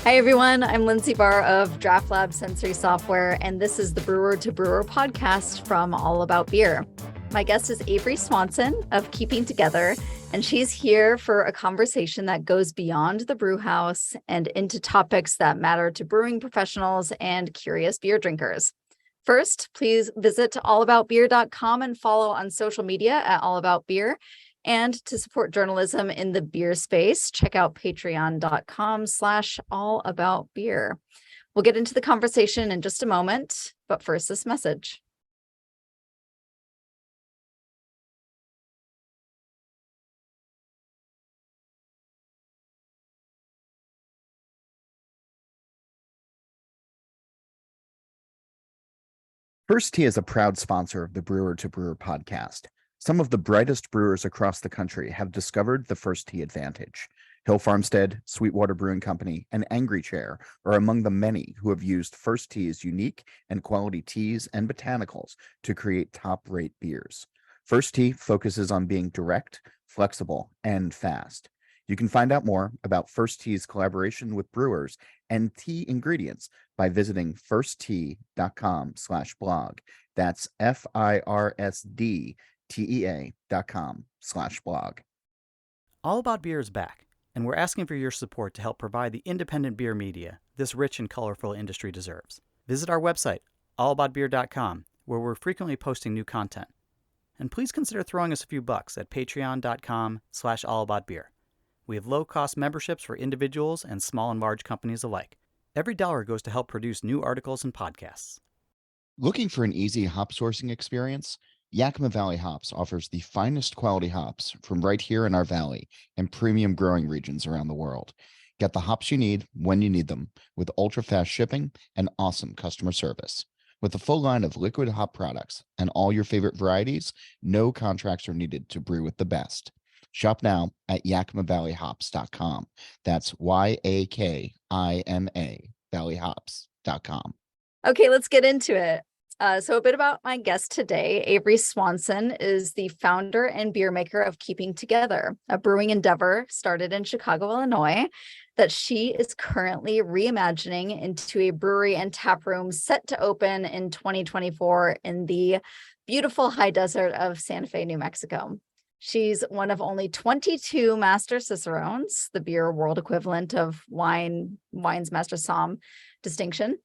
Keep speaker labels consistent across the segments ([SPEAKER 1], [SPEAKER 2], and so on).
[SPEAKER 1] Hi, everyone. I'm Lindsay Barr of Draft Lab Sensory Software, and this is the Brewer to Brewer podcast from All About Beer. My guest is Averie Swanson of Keeping Together, and she's here for a conversation that goes beyond the brew house and into topics that matter to brewing professionals and curious beer drinkers. First, please visit allaboutbeer.com and follow on social media at allaboutbeer. And to support journalism in the beer space, check out patreon.com/allaboutbeer. We'll get into the conversation in just a moment, but first, this message.
[SPEAKER 2] First Tea is a proud sponsor of the Brewer to Brewer podcast. Some of the brightest brewers across the country have discovered the First Tea advantage. Hill Farmstead, Sweetwater Brewing Company, and Angry Chair are among the many who have used First Tea's unique and quality teas and botanicals to create top-rate beers. First Tea focuses on being direct, flexible, and fast. You can find out more about First Tea's collaboration with brewers and tea ingredients by visiting firsttea.com/blog. That's FIRSDTEA.com/blog.
[SPEAKER 3] All About Beer is back, and we're asking for your support to help provide the independent beer media this rich and colorful industry deserves. Visit our website, allaboutbeer.com, where we're frequently posting new content. And please consider throwing us a few bucks at patreon.com/allaboutbeer. We have low-cost memberships for individuals and small and large companies alike. Every dollar goes to help produce new articles and podcasts.
[SPEAKER 2] Looking for an easy hop sourcing experience? Yakima Valley Hops offers the finest quality hops from right here in our valley and premium growing regions around the world. Get the hops you need when you need them with ultra-fast shipping and awesome customer service. With a full line of liquid hop products and all your favorite varieties, no contracts are needed to brew with the best. Shop now at yakimavalleyhops.com. That's YAKIMA valleyhops.com.
[SPEAKER 1] Okay, let's get into it. So a bit about my guest today. Averie Swanson is the founder and beer maker of Keeping Together, a brewing endeavor started in Chicago, Illinois, that she is currently reimagining into a brewery and tap room set to open in 2024 in the beautiful high desert of Santa Fe, New Mexico. She's one of only 22 Master Cicerones, the beer world equivalent of wine's Master Somm distinction,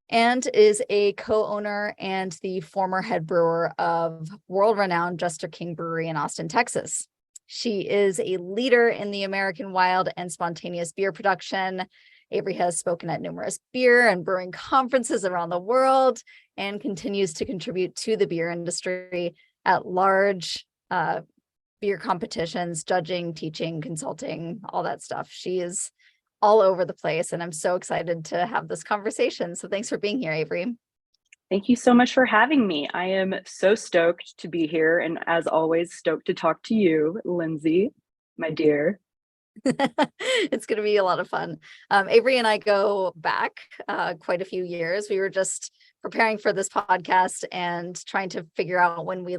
[SPEAKER 1] and is a co-owner and the former head brewer of world-renowned Jester King Brewery in Austin, Texas. She is a leader in the American wild and spontaneous beer production. Averie has spoken at numerous beer and brewing conferences around the world and continues to contribute to the beer industry at large beer competitions, judging, teaching, consulting, all that stuff. She is all over the place, and I'm so excited to have this conversation. So thanks for being here, Averie.
[SPEAKER 4] Thank you so much for having me. I am so stoked to be here, and as always, stoked to talk to you, Lindsay, my dear.
[SPEAKER 1] It's going to be a lot of fun. Averie and I go back quite a few years. We were just preparing for this podcast and trying to figure out when we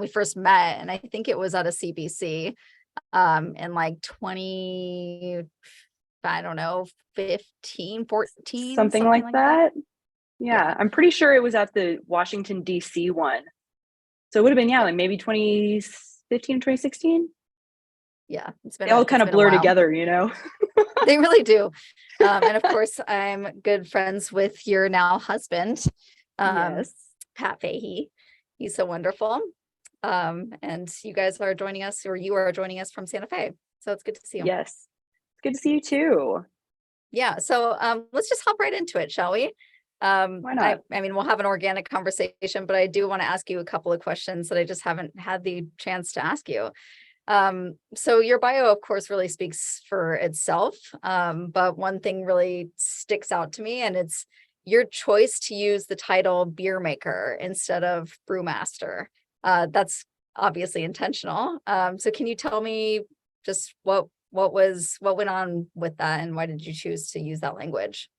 [SPEAKER 1] first met, and I think it was at a CBC in like 15, 14,
[SPEAKER 4] something like that. Yeah, I'm pretty sure it was at the Washington, D.C. one. So it would have been, like maybe 2015, 2016.
[SPEAKER 1] Yeah,
[SPEAKER 4] they all kind of blur together, you know?
[SPEAKER 1] They really do. And of course, I'm good friends with your now husband,
[SPEAKER 4] Yes.
[SPEAKER 1] Pat Fahey. He's so wonderful. And you guys are joining us, or you are joining us from Santa Fe. So it's good to see you.
[SPEAKER 4] Yes. It's good to see you too.
[SPEAKER 1] Yeah. So let's just hop right into it, shall we?
[SPEAKER 4] Why not?
[SPEAKER 1] I mean, we'll have an organic conversation, but I do want to ask you a couple of questions that I just haven't had the chance to ask you. So your bio, of course, really speaks for itself. But one thing really sticks out to me, and it's your choice to use the title beer maker instead of brewmaster. That's obviously intentional. So can you tell me just what went on with that, and why did you choose to use that language?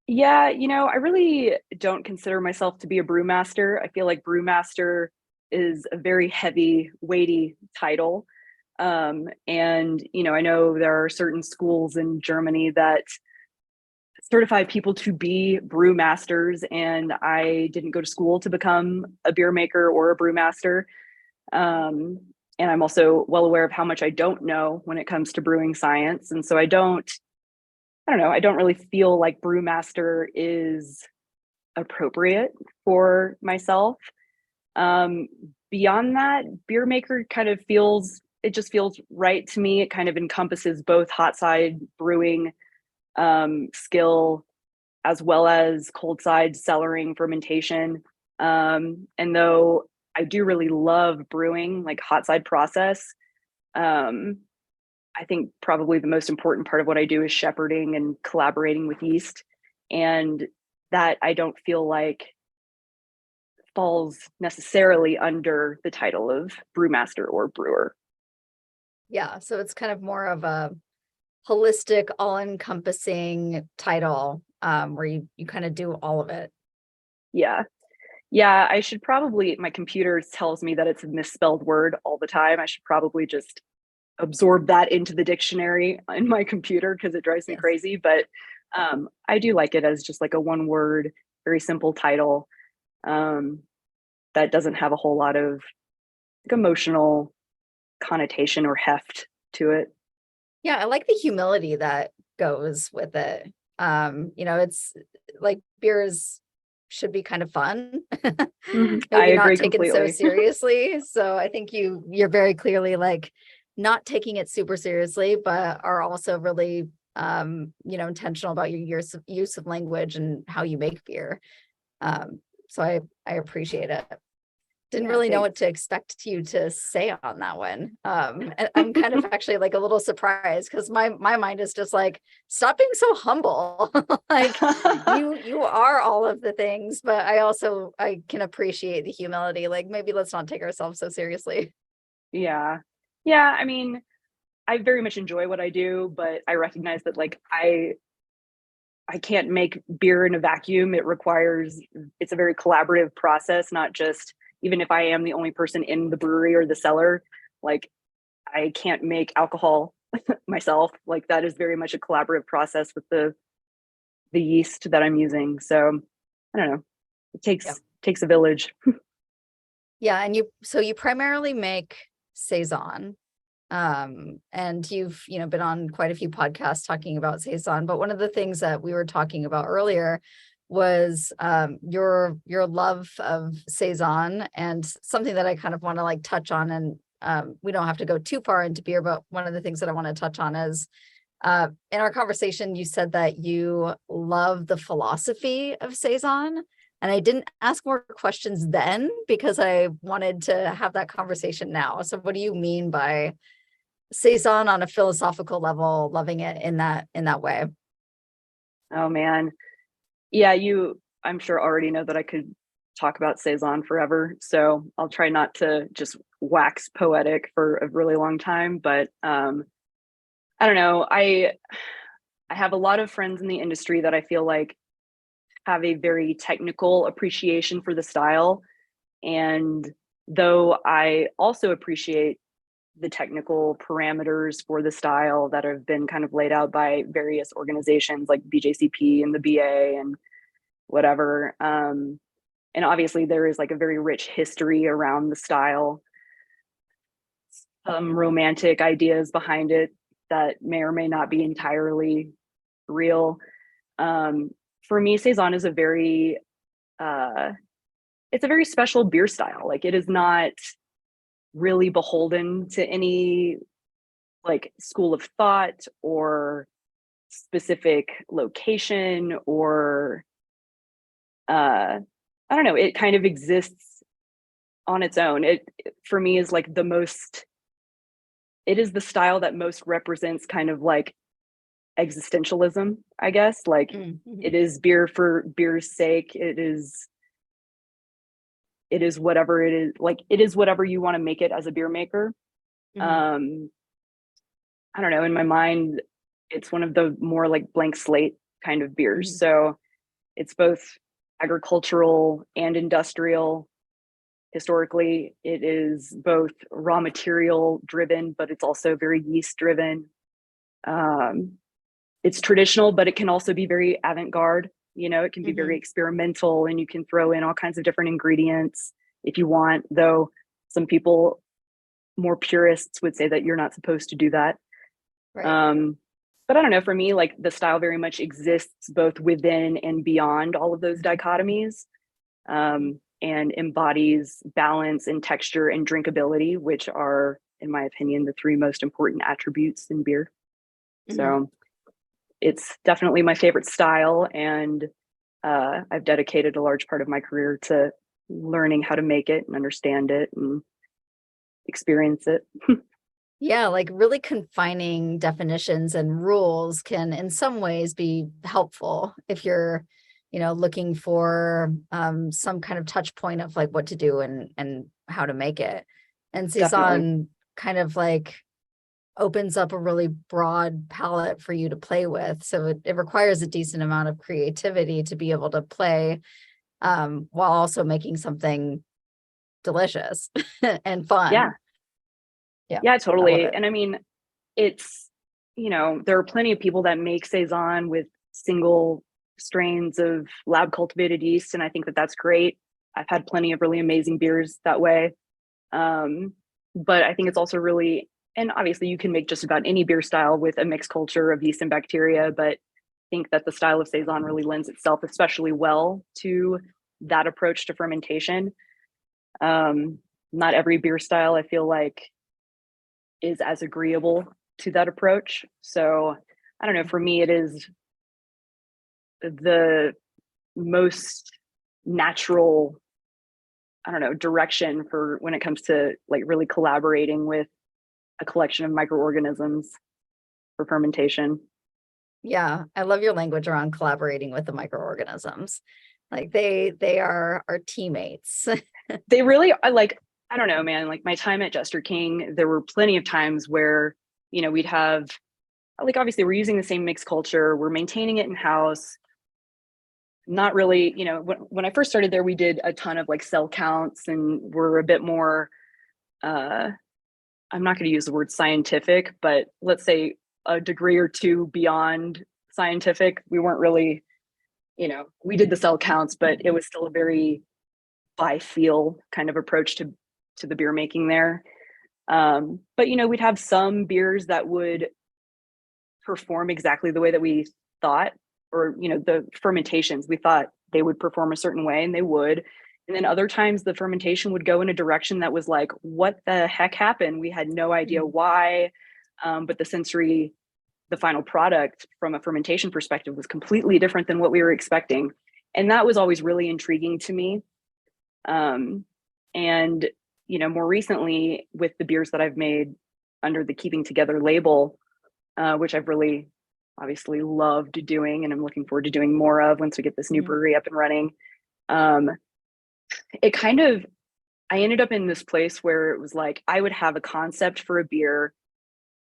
[SPEAKER 4] Yeah, I really don't consider myself to be a brewmaster. I feel like brewmaster is a very heavy, weighty title. And, I know there are certain schools in Germany that certify people to be brewmasters, and I didn't go to school to become a beer maker or a brewmaster. And I'm also well aware of how much I don't know when it comes to brewing science. And so I don't know, I don't really feel like brewmaster is appropriate for myself. Beyond that, beer maker kind of just feels right to me. It kind of encompasses both hot side brewing skill as well as cold side cellaring fermentation. And though I do really love brewing, like hot side process, I think probably the most important part of what I do is shepherding and collaborating with yeast. And that I don't feel like falls necessarily under the title of brewmaster or brewer.
[SPEAKER 1] Yeah, so it's kind of more of a holistic, all-encompassing title, where you kind of do all of it.
[SPEAKER 4] Yeah. Yeah, I should probably, my computer tells me that it's a misspelled word all the time. I should probably just absorb that into the dictionary in my computer because it drives me crazy. But I do like it as just like a one word, very simple title that doesn't have a whole lot of like emotional connotation or heft to it.
[SPEAKER 1] Yeah, I like the humility that goes with it. It's like beers should be kind of fun.
[SPEAKER 4] I
[SPEAKER 1] Maybe not
[SPEAKER 4] agree
[SPEAKER 1] taken so
[SPEAKER 4] completely.
[SPEAKER 1] seriously. So I think you're very clearly like not taking it super seriously, but are also really intentional about your use of language and how you make beer. So I appreciate it. Didn't really know what to expect you to say on that one. And I'm kind of actually like a little surprised because my mind is just like, stop being so humble. Like you are all of the things, but I can appreciate the humility. Like maybe let's not take ourselves so seriously.
[SPEAKER 4] Yeah. Yeah. I mean, I very much enjoy what I do, but I recognize that like I can't make beer in a vacuum. It's a very collaborative process, not just, even if I am the only person in the brewery or the cellar, like I can't make alcohol myself. Like that is very much a collaborative process with the yeast that I'm using. So I don't know. It takes a village.
[SPEAKER 1] Yeah, and you primarily make saison. And you've been on quite a few podcasts talking about saison, but one of the things that we were talking about earlier was your love of saison, and something that I kind of want to like touch on, and we don't have to go too far into beer, but one of the things that I want to touch on is in our conversation you said that you love the philosophy of saison. And I didn't ask more questions then because I wanted to have that conversation now. So what do you mean by saison on a philosophical level, loving it in that way?
[SPEAKER 4] Oh man. Yeah, I'm sure already know that I could talk about saison forever. So I'll try not to just wax poetic for a really long time. But I don't know. I have a lot of friends in the industry that I feel like have a very technical appreciation for the style. And though I also appreciate the technical parameters for the style that have been kind of laid out by various organizations like BJCP and the BA and whatever. And obviously there is like a very rich history around the style, some romantic ideas behind it that may or may not be entirely real. For me, saison is it's a very special beer style. Like it is not really beholden to any like school of thought or specific location or I don't know, it kind of exists on its own. It for me is like it is the style that most represents kind of like existentialism, I guess. Like it is beer for beer's sake. It is whatever it is. Like it is whatever you want to make it as a beer maker. I don't know, in my mind it's one of the more like blank slate kind of beers. So it's both agricultural and industrial. Historically, it is both raw material driven, but it's also very yeast driven. it's traditional, but it can also be very avant-garde. You know, it can be very experimental, and you can throw in all kinds of different ingredients if you want, though some people, more purists, would say that you're not supposed to do that.
[SPEAKER 1] Right.
[SPEAKER 4] But I don't know, for me, like the style very much exists both within and beyond all of those dichotomies, and embodies balance and texture and drinkability, which are, in my opinion, the three most important attributes in beer. So it's definitely my favorite style, and I've dedicated a large part of my career to learning how to make it and understand it and experience it.
[SPEAKER 1] Yeah, like really confining definitions and rules can in some ways be helpful if you're, looking for some kind of touch point of like what to do and how to make it. And
[SPEAKER 4] Definitely.
[SPEAKER 1] Saison kind of like opens up a really broad palette for you to play with. So it requires a decent amount of creativity to be able to play while also making something delicious and fun.
[SPEAKER 4] Yeah.
[SPEAKER 1] Yeah,
[SPEAKER 4] Yeah,
[SPEAKER 1] I love
[SPEAKER 4] totally.
[SPEAKER 1] it.
[SPEAKER 4] And I mean, it's, there are plenty of people that make Saison with single strains of lab cultivated yeast. And I think that that's great. I've had plenty of really amazing beers that way. But I think it's also really, and obviously you can make just about any beer style with a mixed culture of yeast and bacteria, but I think that the style of Saison really lends itself especially well to that approach to fermentation. Not every beer style, I feel like, is as agreeable to that approach. So I don't know, for me, it is the most natural, I don't know, direction for when it comes to like really collaborating with a collection of microorganisms for fermentation.
[SPEAKER 1] Yeah, I love your language around collaborating with the microorganisms. Like they are our teammates.
[SPEAKER 4] They really are, like, I don't know, man, like my time at Jester King, there were plenty of times where, we'd have, like, obviously we're using the same mixed culture, we're maintaining it in house. Not really, when I first started there, we did a ton of like cell counts, and we're a bit more, I'm not going to use the word scientific, but let's say a degree or two beyond scientific. We weren't really, we did the cell counts, but it was still a very by feel kind of approach to the beer making there. But we'd have some beers that would perform exactly the way that we thought, or the fermentations, we thought they would perform a certain way, and they would. And then other times the fermentation would go in a direction that was like, what the heck happened? We had no idea why. But the final product from a fermentation perspective was completely different than what we were expecting. And that was always really intriguing to me. And, more recently with the beers that I've made under the Keeping Together label, which I've really obviously loved doing, and I'm looking forward to doing more of once we get this new brewery up and running. I ended up in this place where it was like, I would have a concept for a beer,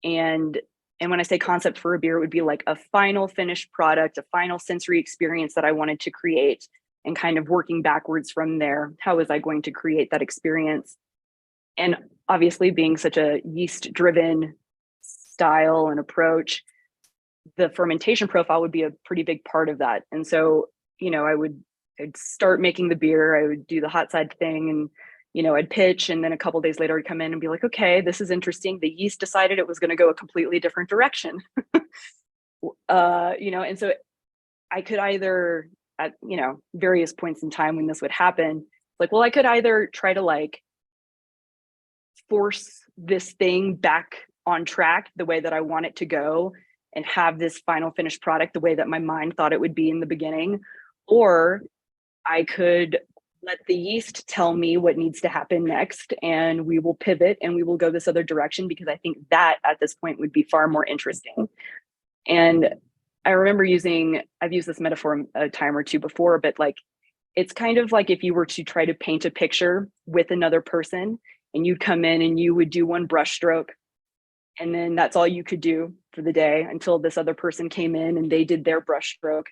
[SPEAKER 4] and when I say concept for a beer, it would be like a final finished product, a final sensory experience that I wanted to create, and kind of working backwards from there. How was I going to create that experience? And obviously, being such a yeast driven style and approach, the fermentation profile would be a pretty big part of that. And so, I'd start making the beer, I would do the hot side thing, and I'd pitch, and then a couple days later I'd come in and be like, okay, this is interesting. The yeast decided it was going to go a completely different direction. And so I could either, at various points in time when this would happen, like, well, I could either try to like force this thing back on track the way that I want it to go, and have this final finished product the way that my mind thought it would be in the beginning, or I could let the yeast tell me what needs to happen next, and we will pivot and we will go this other direction, because I think that at this point would be far more interesting. And I remember I've used this metaphor a time or two before, but like, it's kind of like if you were to try to paint a picture with another person, and you'd come in and you would do one brush stroke, and then that's all you could do for the day until this other person came in and they did their brush stroke.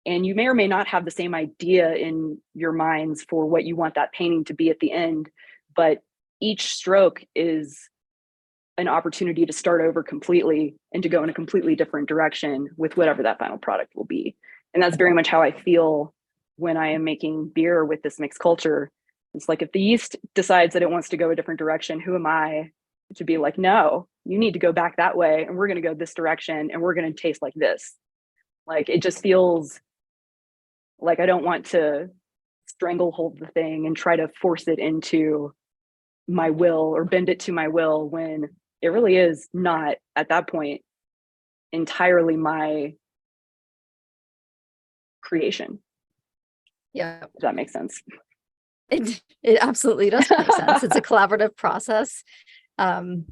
[SPEAKER 4] And you may or may not have the same idea in your minds for what you want that painting to be at the end, but each stroke is an opportunity to start over completely and to go in a completely different direction with whatever that final product will be. And that's very much how I feel when I am making beer with this mixed culture. It's like, if the yeast decides that it wants to go a different direction, who am I to be like, no, you need to go back that way, and we're going to go this direction, and we're going to taste like this. Like, it just feels like I don't want to stranglehold the thing and try to force it into my will or bend it to my will, when it really is not, at that point, entirely my creation.
[SPEAKER 1] Yeah.
[SPEAKER 4] Does that make sense?
[SPEAKER 1] It absolutely does make sense. It's a collaborative process. And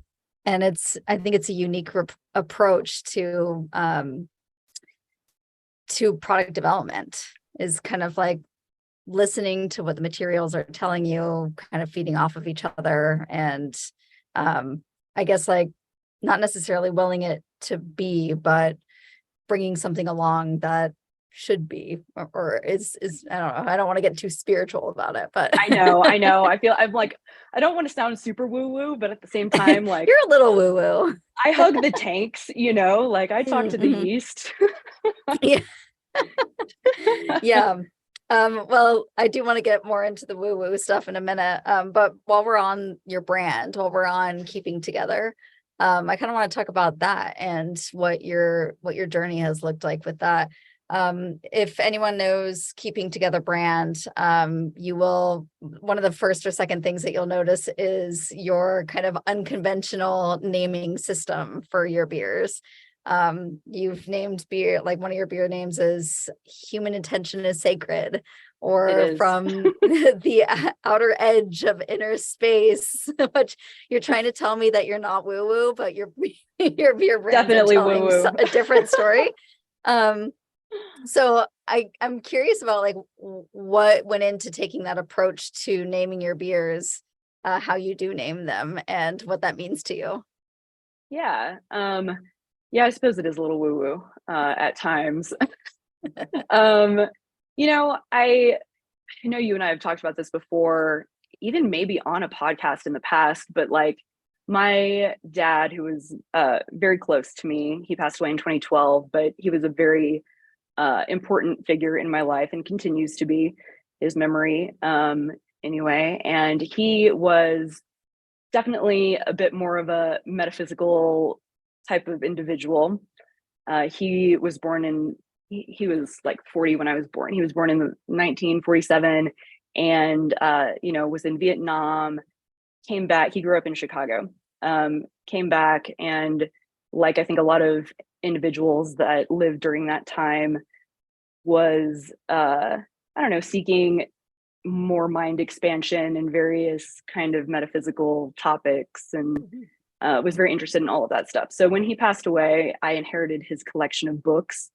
[SPEAKER 1] I think it's a unique approach to product development, is kind of like listening to what the materials are telling you, kind of feeding off of each other. And I guess, like, not necessarily willing it to be, but bringing something along that should be, or is I don't know. I don't want to get too spiritual about it, but
[SPEAKER 4] I know. I feel I'm like, I don't want to sound super woo woo, but at the same time, like,
[SPEAKER 1] you're a little woo woo.
[SPEAKER 4] I hug the tanks, like I talk to the yeast.
[SPEAKER 1] Yeah. Yeah. Well, I do want to get more into the woo woo stuff in a minute. But while we're on your brand, while we're on Keeping Together, I kind of want to talk about that and what your journey has looked like with that. If anyone knows Keeping Together brand, you will, one of the first or second things that you'll notice is your kind of unconventional naming system for your beers. You've named beer, like one of your beer names is Human Intention is Sacred, or From the Outer Edge of Inner Space, which you're trying to tell me that you're not woo woo, but your beer brand
[SPEAKER 4] definitely
[SPEAKER 1] telling
[SPEAKER 4] woo-woo.
[SPEAKER 1] a different story. So I'm curious about, like, what went into taking that approach to naming your beers, how you do name them, and what that means to you.
[SPEAKER 4] Yeah. Yeah, I suppose it is a little woo-woo at times. I know you and I have talked about this before, even maybe on a podcast in the past, but like, my dad, who was very close to me, he passed away in 2012, but he was a very important figure in my life and continues to be, his memory anyway. And he was definitely a bit more of a metaphysical type of individual. He was born in, he was like 40 when I was born. He was born in 1947 and, was in Vietnam, came back. He grew up in Chicago, came back. And like, I think a lot of individuals that lived during that time, was, seeking more mind expansion and various kind of metaphysical topics, and was very interested in all of that stuff. So when he passed away, I inherited his collection of books.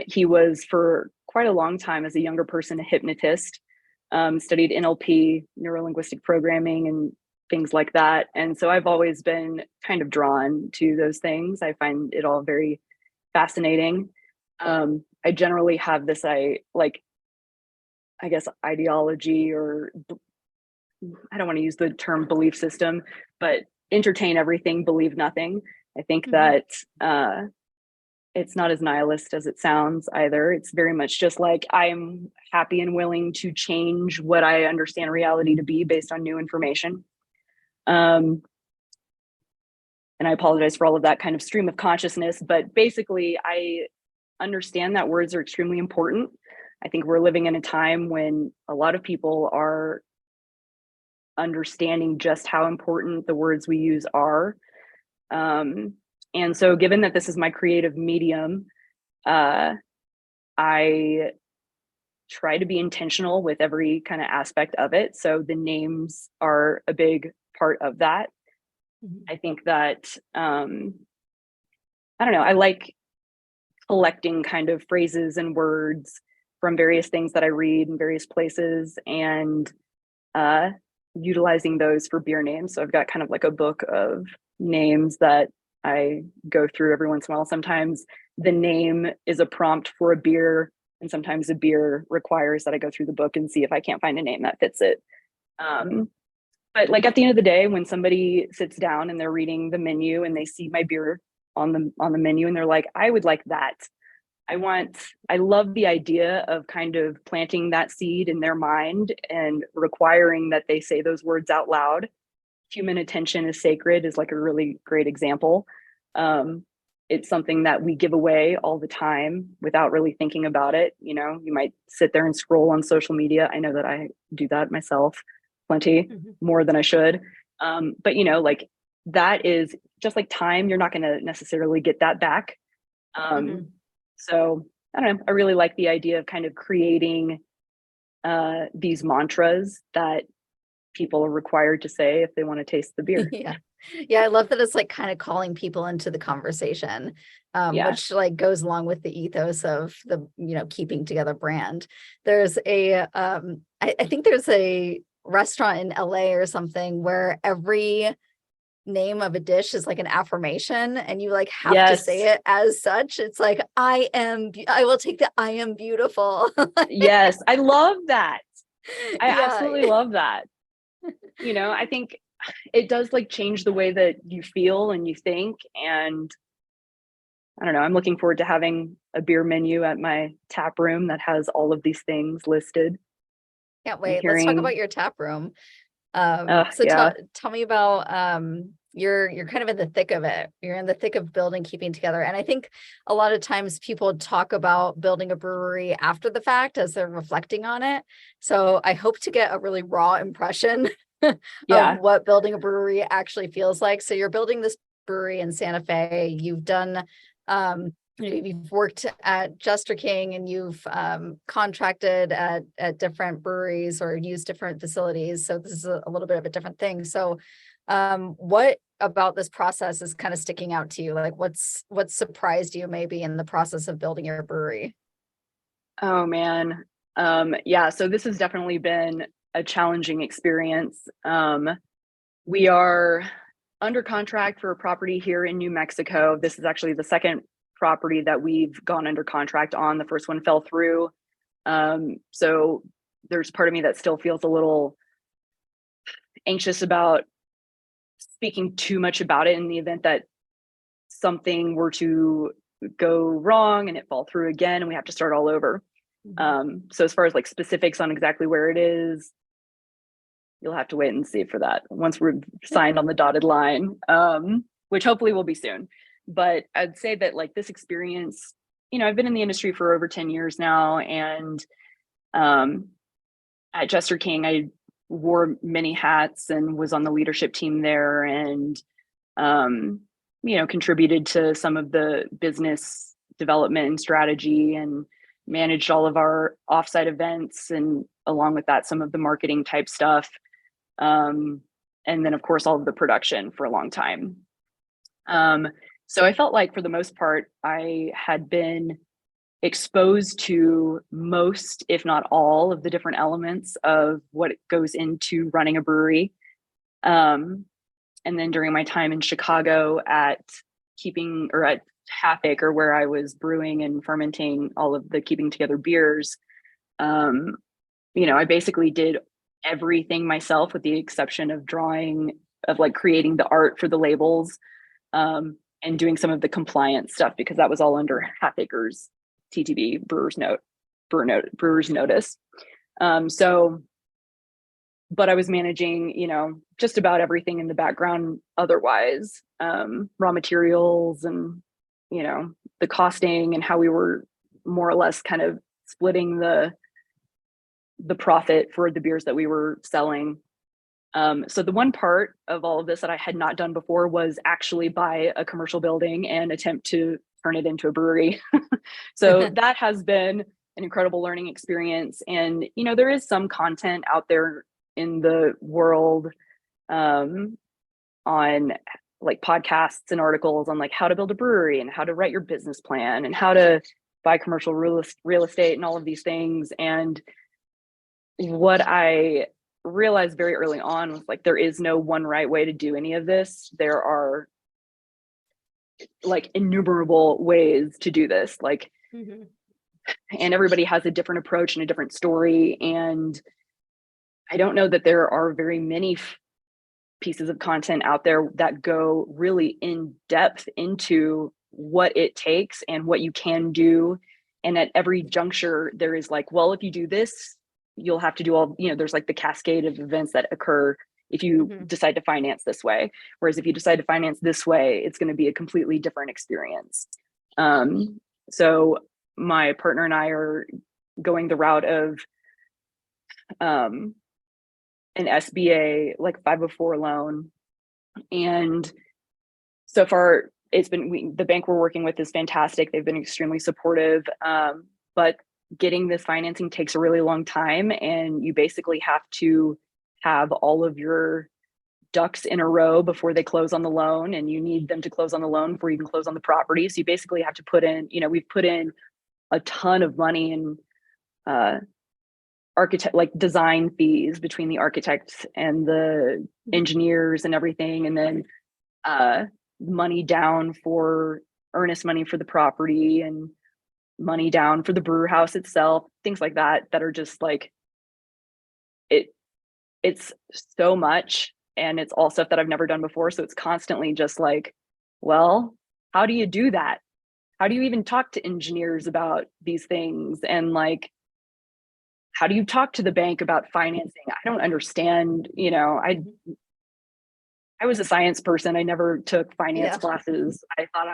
[SPEAKER 4] He was, for quite a long time as a younger person, a hypnotist, studied NLP, neuro-linguistic programming, and things like that. And so I've always been kind of drawn to those things. I find it all very fascinating. I generally have this, ideology, or I don't want to use the term belief system, but entertain everything, believe nothing. I think that it's not as nihilist as it sounds either. It's very much just like, I am happy and willing to change what I understand reality to be based on new information. And I apologize for all of that kind of stream of consciousness, but basically I understand that words are extremely important. I think we're living in a time when a lot of people are understanding just how important the words we use are. And so given that this is my creative medium, I try to be intentional with every kind of aspect of it. So the names are a big part of that. I think that, I like collecting kind of phrases and words from various things that I read in various places, and utilizing those for beer names. So I've got kind of like a book of names that I go through every once in a while. Sometimes the name is a prompt for a beer, and sometimes a beer requires that I go through the book and see if I can't find a name that fits it. But like at the end of the day, when somebody sits down and they're reading the menu and they see my beer on the menu and they're like, I would like that. I love the idea of kind of planting that seed in their mind and requiring that they say those words out loud. Human attention is sacred is like a really great example. It's something that we give away all the time without really thinking about it. You know, you might sit there and scroll on social media. I know that I do that myself plenty, more than I should. But you know, like that is just like time. You're not going to necessarily get that back. So I don't know. I really like the idea of kind of creating these mantras that people are required to say if they want to taste the beer.
[SPEAKER 1] Yeah, I love that it's like kind of calling people into the conversation, which like goes along with the ethos of the, you know, keeping together brand. There's a, I think there's a restaurant in LA or something where every name of a dish is like an affirmation and you like have to say it as such. It's like, I will take the I am beautiful.
[SPEAKER 4] Yes, I love that. I absolutely love that. You know, I think it does like change the way that you feel and you think. And I don't know, I'm looking forward to having a beer menu at my tap room that has all of these things listed.
[SPEAKER 1] Can't wait. Let's talk about your tap room. Tell me about you're kind of in the thick of it. You're in the thick of building, keeping together. And I think a lot of times people talk about building a brewery after the fact as they're reflecting on it. So I hope to get a really raw impression of what building a brewery actually feels like. So you're building this brewery in Santa Fe. You've done you've worked at Jester King and you've contracted at different breweries or used different facilities. So this is a little bit of a different thing. So what about this process is kind of sticking out to you? Like what surprised you maybe in the process of building your brewery?
[SPEAKER 4] Oh man. So this has definitely been a challenging experience. We are under contract for a property here in New Mexico. This is actually the second property that we've gone under contract on. The first one fell through. So there's part of me that still feels a little anxious about speaking too much about it in the event that something were to go wrong and it fall through again and we have to start all over. So as far as like specifics on exactly where it is, you'll have to wait and see for that once we're signed on the dotted line, which hopefully will be soon. But I'd say that like this experience, you know, I've been in the industry for over 10 years now. And at Jester King, I wore many hats and was on the leadership team there and, you know, contributed to some of the business development and strategy and managed all of our offsite events. And along with that, some of the marketing type stuff. And then of course, all of the production for a long time. So I felt like for the most part, I had been exposed to most, if not all, of the different elements of what goes into running a brewery. And then during my time in Chicago at Half Acre, where I was brewing and fermenting all of the keeping together beers, you know, I basically did everything myself with the exception of creating the art for the labels, and doing some of the compliance stuff because that was all under Half Acre's TTB Brewer's Notice. But I was managing, you know, just about everything in the background otherwise, raw materials and, you know, the costing and how we were more or less kind of splitting the profit for the beers that we were selling. So the one part of all of this that I had not done before was actually buy a commercial building and attempt to turn it into a brewery. So that has been an incredible learning experience. And, you know, there is some content out there in the world on like podcasts and articles on like how to build a brewery and how to write your business plan and how to buy commercial real estate and all of these things. And what I realized very early on was like, there is no one right way to do any of this. There are like innumerable ways to do this, like, and everybody has a different approach and a different story. And I don't know that there are very many pieces of content out there that go really in depth into what it takes and what you can do. And at every juncture, there is like, well, if you do this, you'll have to do all, there's like the cascade of events that occur if you decide to finance this way. Whereas if you decide to finance this way, it's going to be a completely different experience. So my partner and I are going the route of an SBA, like 504 loan. And so far it's been, the bank we're working with is fantastic. They've been extremely supportive. But getting this financing takes a really long time, and you basically have to have all of your ducks in a row before they close on the loan, and you need them to close on the loan before you can close on the property. So you basically have to put in, we've put in a ton of money in architect, like design fees between the architects and the engineers and everything. And then money down for earnest money for the property, and money down for the brewer house itself, things like that are just like, it's so much, and it's all stuff that I've never done before. So it's constantly just like, well, how do you do that? How do you even talk to engineers about these things? And like, how do you talk to the bank about financing? I don't understand, I was a science person. I never took finance classes. I thought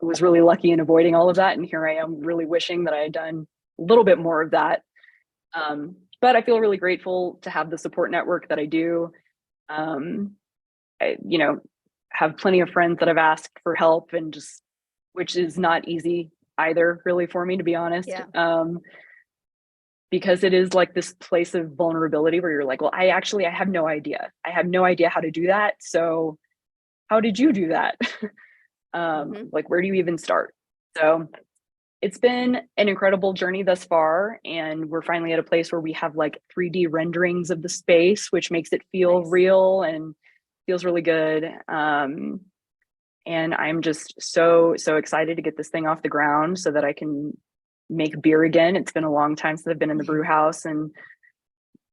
[SPEAKER 4] was really lucky in avoiding all of that. And here I am really wishing that I had done a little bit more of that. But I feel really grateful to have the support network that I do. I, have plenty of friends that have asked for help, and just, which is not easy either, really, for me, to be honest. Because it is like this place of vulnerability where you're like, well, I have no idea. I have no idea how to do that. So how did you do that? Like, where do you even start? So it's been an incredible journey thus far. And we're finally at a place where we have like 3D renderings of the space, which makes it feel real and feels really good. And I'm just so excited to get this thing off the ground so that I can make beer again. It's been a long time since I've been in the brew house, and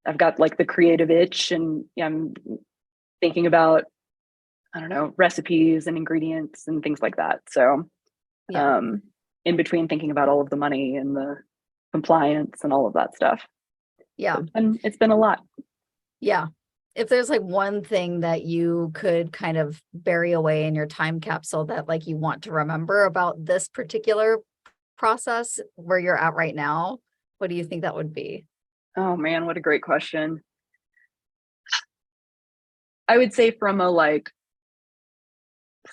[SPEAKER 4] I've got like the creative itch, and I'm thinking about, I don't know, recipes and ingredients and things like that. So in between thinking about all of the money and the compliance and all of that stuff. And it's been a lot.
[SPEAKER 1] If there's like one thing that you could kind of bury away in your time capsule that like you want to remember about this particular process where you're at right now, what do you think that would be?
[SPEAKER 4] Oh man, what a great question. I would say from a like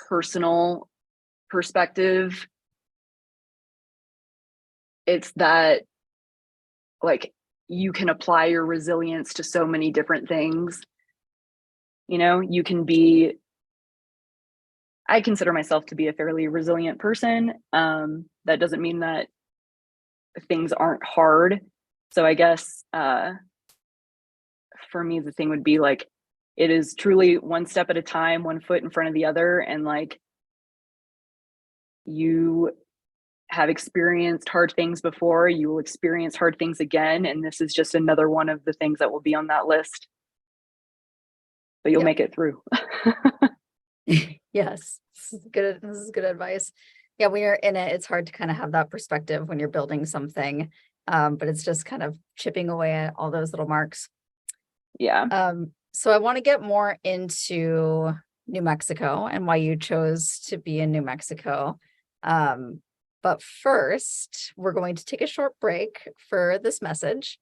[SPEAKER 4] personal perspective, it's that like you can apply your resilience to so many different things. You can be, I consider myself to be a fairly resilient person. That doesn't mean that things aren't hard. So I guess for me, the thing would be like, it is truly one step at a time, one foot in front of the other. And like, you have experienced hard things before, you will experience hard things again. And this is just another one of the things that will be on that list. But you'll make it through.
[SPEAKER 1] Yes, this is good advice. When you're in it, it's hard to kind of have that perspective when you're building something, but it's just kind of chipping away at all those little marks. So I want to get more into New Mexico and why you chose to be in New Mexico. But first, we're going to take a short break for this message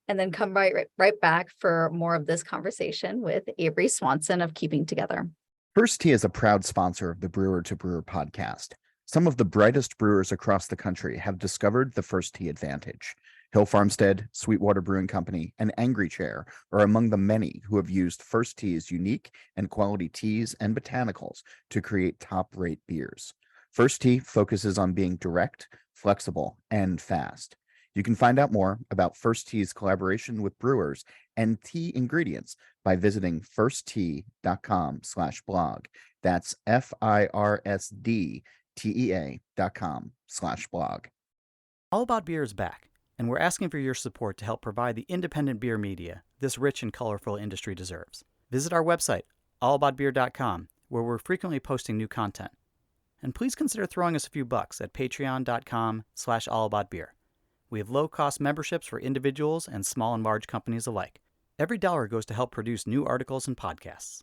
[SPEAKER 1] and then come right back for more of this conversation with Averie Swanson of Keeping Together.
[SPEAKER 2] First Tee is a proud sponsor of the Brewer to Brewer podcast. Some of the brightest brewers across the country have discovered the First Tee advantage. Hill Farmstead, Sweetwater Brewing Company, and Angry Chair are among the many who have used First Tee's unique and quality teas and botanicals to create top-rate beers. First Tee focuses on being direct, flexible, and fast. You can find out more about First Tee's collaboration with brewers and tea ingredients by visiting firsttee.com/blog. That's FIRSDTEA.com/blog.
[SPEAKER 3] All About Beer is back, and we're asking for your support to help provide the independent beer media this rich and colorful industry deserves. Visit our website, allaboutbeer.com, where we're frequently posting new content. And please consider throwing us a few bucks at patreon.com/allaboutbeer. We have low-cost memberships for individuals and small and large companies alike. Every dollar goes to help produce new articles and podcasts.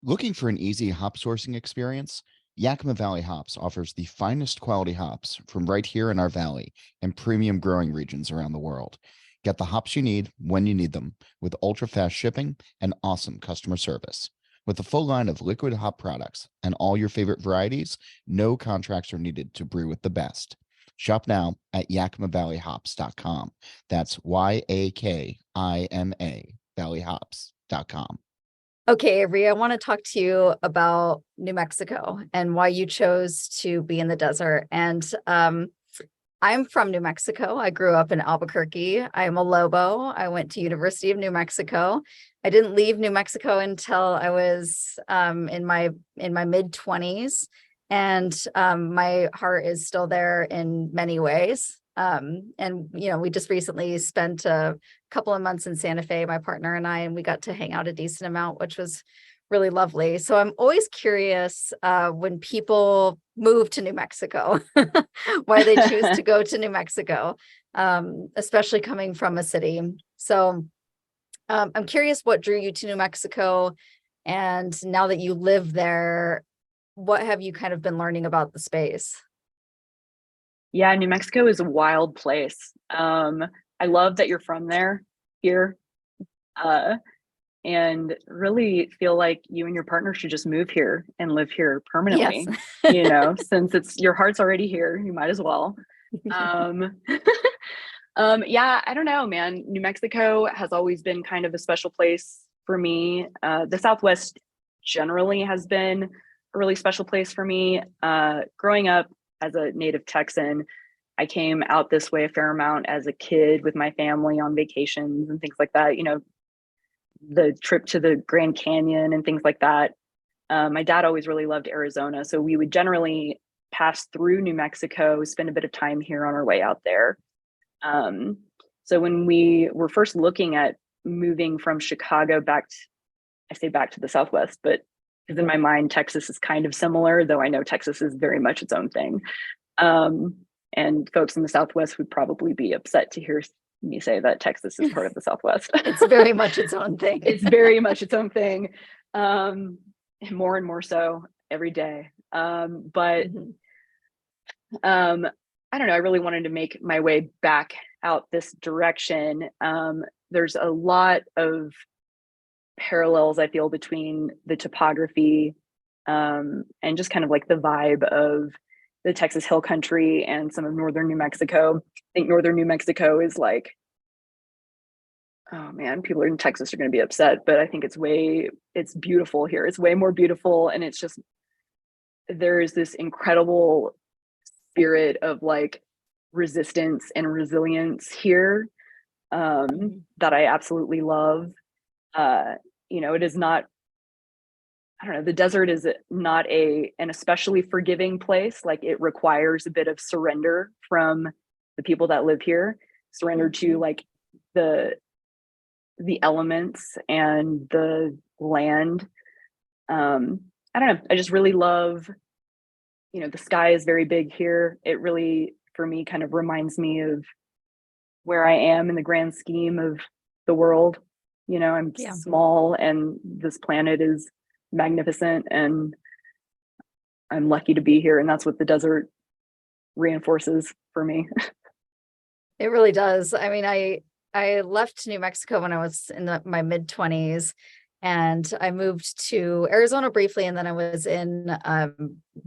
[SPEAKER 2] Looking for an easy hop sourcing experience? Yakima Valley Hops offers the finest quality hops from right here in our valley and premium growing regions around the world. Get the hops you need when you need them with ultra-fast shipping and awesome customer service. With a full line of liquid hop products and all your favorite varieties, no contracts are needed to brew with the best. Shop now at yakimavalleyhops.com. That's YAKIMA valleyhops.com.
[SPEAKER 1] Okay, Averie, I want to talk to you about New Mexico and why you chose to be in the desert. And I'm from New Mexico. I grew up in Albuquerque. I'm a Lobo. I went to University of New Mexico. I didn't leave New Mexico until I was in my mid-20s, and my heart is still there in many ways. And we just recently spent a couple of months in Santa Fe, my partner and I, and we got to hang out a decent amount, which was really lovely. So I'm always curious when people move to New Mexico, why they choose to go to New Mexico, especially coming from a city. So I'm curious what drew you to New Mexico, and now that you live there, what have you kind of been learning about the space?
[SPEAKER 4] Yeah, New Mexico is a wild place. I love that you're from here, and really feel like you and your partner should just move here and live here permanently.
[SPEAKER 1] Yes.
[SPEAKER 4] Since your heart's already here, you might as well. Yeah, I don't know, man. New Mexico has always been kind of a special place for me. The Southwest generally has been a really special place for me. Growing up as a native Texan, I came out this way a fair amount as a kid with my family on vacations and things like that. The trip to the Grand Canyon and things like that. My dad always really loved Arizona, so we would generally pass through New Mexico, spend a bit of time here on our way out there. So when we were first looking at moving from Chicago I say back to the Southwest, but because in my mind, Texas is kind of similar, though I know Texas is very much its own thing. And folks in the Southwest would probably be upset to hear me say that Texas is part of the Southwest.
[SPEAKER 1] It's very much its own thing.
[SPEAKER 4] It's very much its own thing. And more so every day. But I don't know, I really wanted to make my way back out this direction. There's a lot of parallels, I feel, between the topography and just kind of like the vibe of the Texas Hill Country and some of northern New Mexico. I think northern New Mexico is like, oh man, people in Texas are going to be upset, but I think it's beautiful here. It's way more beautiful. And it's just, there's this incredible spirit of like resistance and resilience here that I absolutely love. It is not, I don't know, the desert is not an especially forgiving place. Like, it requires a bit of surrender from the people that live here, surrender to like the elements and the land. I don't know, I just really love, the sky is very big here. It really, for me, kind of reminds me of where I am in the grand scheme of the world. I'm small and this planet is magnificent, and I'm lucky to be here. And that's what the desert reinforces for me.
[SPEAKER 1] It really does. I mean, I left New Mexico when I was in my mid-20s, and I moved to Arizona briefly, and then I was in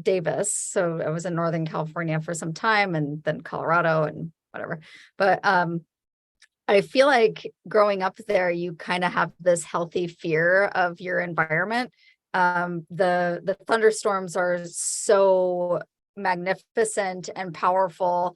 [SPEAKER 1] Davis. So I was in Northern California for some time, and then Colorado and whatever. But I feel like growing up there, you kind of have this healthy fear of your environment. The thunderstorms are so magnificent and powerful,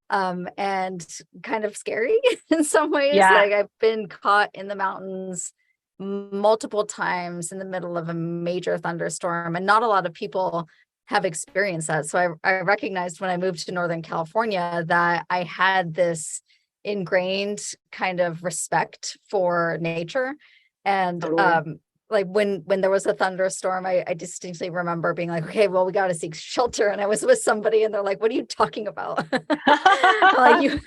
[SPEAKER 1] and kind of scary in some ways.
[SPEAKER 4] Yeah.
[SPEAKER 1] Like, I've been caught in the mountains multiple times in the middle of a major thunderstorm, and not a lot of people have experienced that. So I recognized when I moved to Northern California that I had this ingrained kind of respect for nature. And
[SPEAKER 4] Totally.
[SPEAKER 1] like when there was a thunderstorm, I distinctly remember being like, okay, well, we got to seek shelter. And I was with somebody and they're like, what are you talking about? Like, you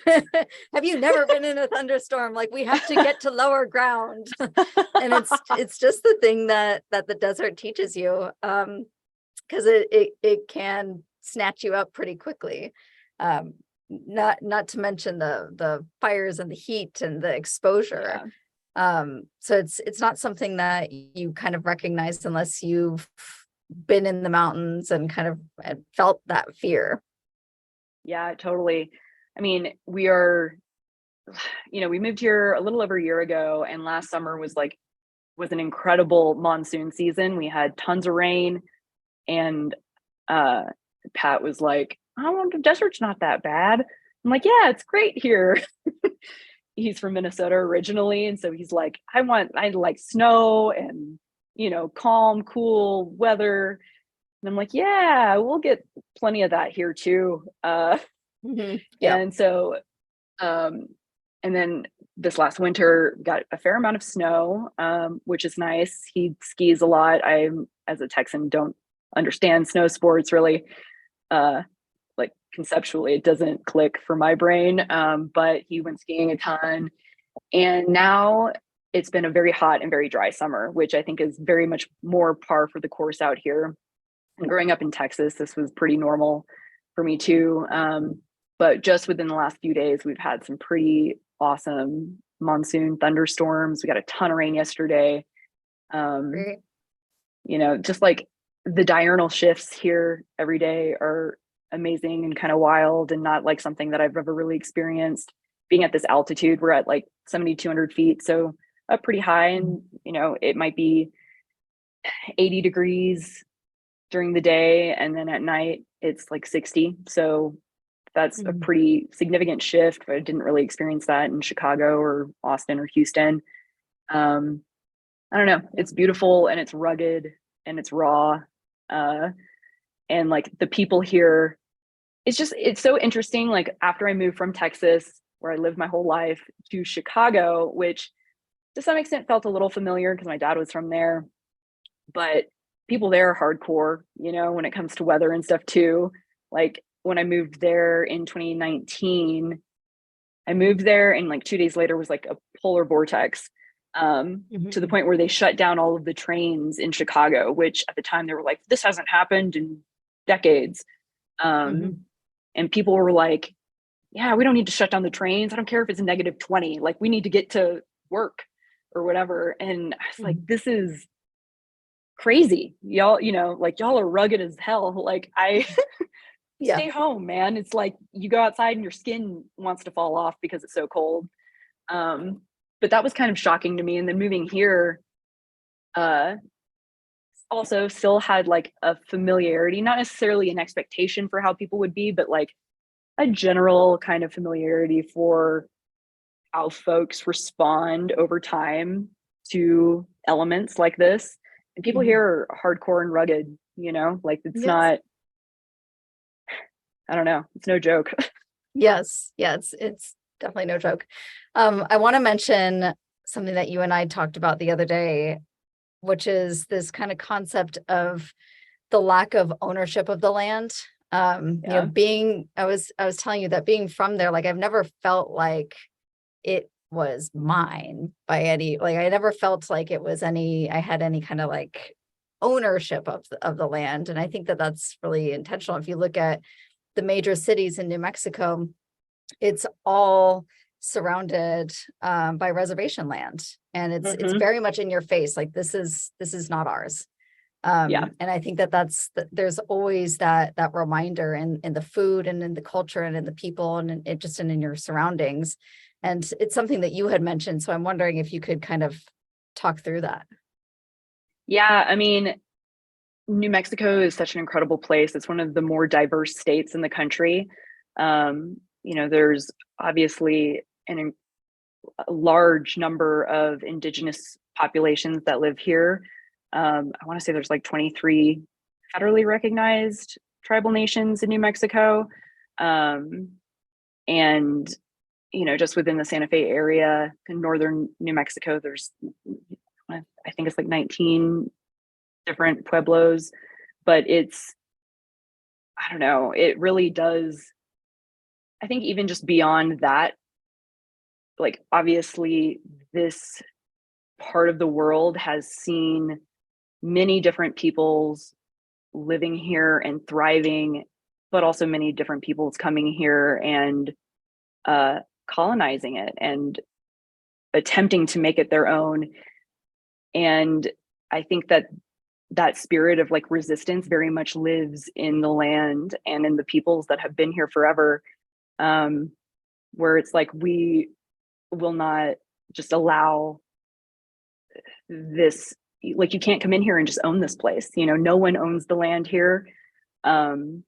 [SPEAKER 1] have you never been in a thunderstorm? Like, we have to get to lower ground. And it's just the thing that the desert teaches you, because it can snatch you up pretty quickly. Not to mention the fires and the heat and the exposure. So it's not something that you kind of recognize unless you've been in the mountains and kind of felt that fear.
[SPEAKER 4] Yeah, totally. I mean, we moved here a little over a year ago, and last summer was an incredible monsoon season. We had tons of rain, and Pat was like, "Oh, the desert's not that bad." I'm like, "Yeah, it's great here." He's from Minnesota originally, and so he's like, I like snow and calm, cool weather. And I'm like, yeah, we'll get plenty of that here too. And so and then this last winter got a fair amount of snow, which is nice. He skis a lot. I, as a Texan, don't understand snow sports really. Like conceptually, it doesn't click for my brain. But he went skiing a ton. And now it's been a very hot and very dry summer, which I think is very much more par for the course out here. And growing up in Texas, this was pretty normal for me too. But just within the last few days, we've had some pretty awesome monsoon thunderstorms. We got a ton of rain yesterday. Just like the diurnal shifts here every day are amazing and kind of wild, and not like something that I've ever really experienced. Being at this altitude, we're at like 7,200 feet, so up pretty high, and it might be 80 degrees during the day, and then at night it's like 60. So that's a pretty significant shift. But I didn't really experience that in Chicago or Austin or Houston. I don't know. It's beautiful, and it's rugged, and it's raw. And like the people here, it's so interesting. Like after I moved from Texas, where I lived my whole life, to Chicago, which to some extent felt a little familiar because my dad was from there, but people there are hardcore, when it comes to weather and stuff too. Like when I moved there in 2019, I moved there and like 2 days later was like a polar vortex, to the point where they shut down all of the trains in Chicago, which at the time they were like, this hasn't happened in decades. And people were like, yeah, we don't need to shut down the trains. I don't care if it's -20, like we need to get to work or whatever. And I was like, this is crazy. Y'all, like y'all are rugged as hell. Like stay home, man. It's like you go outside and your skin wants to fall off because it's so cold. But that was kind of shocking to me. And then moving here, also still had like a familiarity, not necessarily an expectation for how people would be, but like a general kind of familiarity for how folks respond over time to elements like this. And people here are hardcore and rugged, like it's not, I don't know, it's no joke.
[SPEAKER 1] Yes. Yeah, it's definitely no joke. I want to mention something that you and I talked about the other day, which is this kind of concept of the lack of ownership of the land. I was telling you that being from there, like I've never felt like it was mine by any, like I never felt like it was I had any kind of like ownership of the land. And I think that that's really intentional. If you look at the major cities in New Mexico, it's all surrounded by reservation land, and it's very much in your face. Like this is not ours. And I think there's always that reminder in the food and in the culture and in the people and in your surroundings. And it's something that you had mentioned. So I'm wondering if you could kind of talk through that.
[SPEAKER 4] Yeah, I mean, New Mexico is such an incredible place. It's one of the more diverse states in the country. There's obviously a large number of indigenous populations that live here. I want to say there's like 23 federally recognized tribal nations in New Mexico. Just within the Santa Fe area in northern New Mexico, there's I think it's like 19 different pueblos, but I don't know, it really does. I think even just beyond that, like obviously this part of the world has seen many different peoples living here and thriving, but also many different peoples coming here and colonizing it and attempting to make it their own. And I think that spirit of like resistance very much lives in the land and in the peoples that have been here forever, where it's like we will not just allow this, like you can't come in here and just own this place, no one owns the land here. And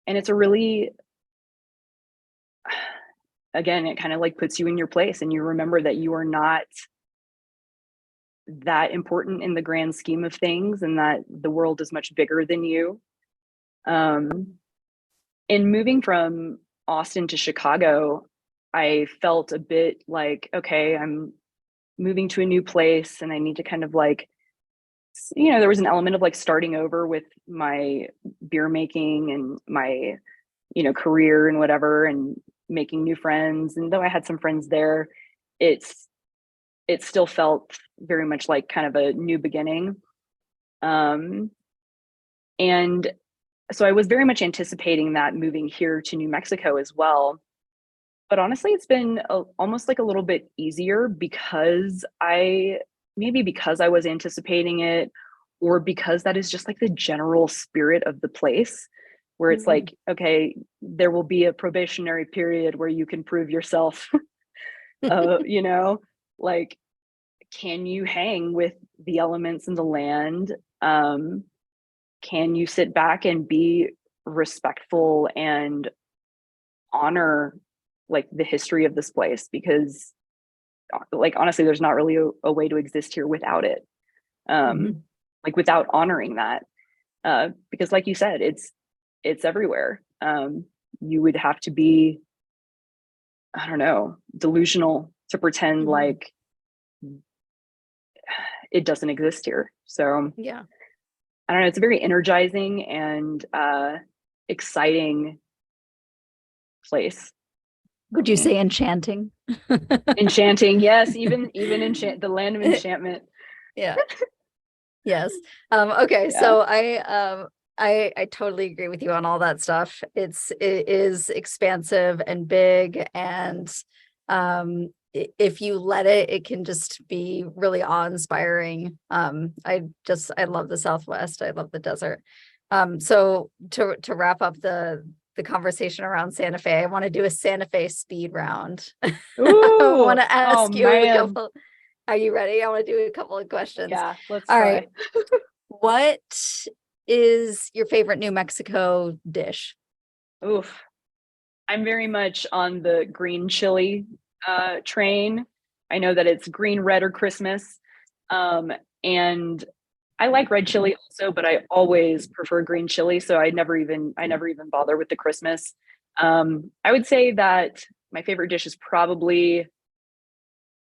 [SPEAKER 4] it's a really, again, it kind of like puts you in your place and you remember that you are not that important in the grand scheme of things and that the world is much bigger than you. In moving from Austin to Chicago, I felt a bit like, okay, I'm moving to a new place and I need to kind of like, there was an element of like starting over with my beer making and my, career and whatever, and making new friends. And though I had some friends there, it still felt very much like kind of a new beginning. And so I was very much anticipating that moving here to New Mexico as well. But honestly, it's been almost like a little bit easier because I was anticipating it, or because that is just like the general spirit of the place, where it's like, okay, there will be a probationary period where you can prove yourself, like, can you hang with the elements in the land? Can you sit back and be respectful and honor like the history of this place? Because like honestly, there's not really a way to exist here without it, like without honoring that, because like you said, it's everywhere. You would have to be, I don't know, delusional to pretend like it doesn't exist here. So
[SPEAKER 1] Yeah,
[SPEAKER 4] I don't know, it's a very energizing and exciting place.
[SPEAKER 1] would you say enchanting?
[SPEAKER 4] Enchanting, yes, even the land of enchantment.
[SPEAKER 1] Yeah. Yes. Okay.
[SPEAKER 4] Yeah.
[SPEAKER 1] So I totally agree with you on all that stuff. It is expansive and big, and if you let it, it can just be really awe-inspiring. I love the Southwest. I love the desert. So to wrap up the conversation around Santa Fe, I want to do a Santa Fe speed round.
[SPEAKER 4] Ooh,
[SPEAKER 1] I want to ask you a
[SPEAKER 4] man.
[SPEAKER 1] couple. Are you ready? I want to do a couple of questions.
[SPEAKER 4] Yeah, let's
[SPEAKER 1] All
[SPEAKER 4] try.
[SPEAKER 1] right. What is your favorite New Mexico dish?
[SPEAKER 4] Oof. I'm very much on the green chili train. I know that it's green, red, or Christmas. And I like red chili also, but I always prefer green chili. So I never even bother with the Christmas. I would say that my favorite dish is probably,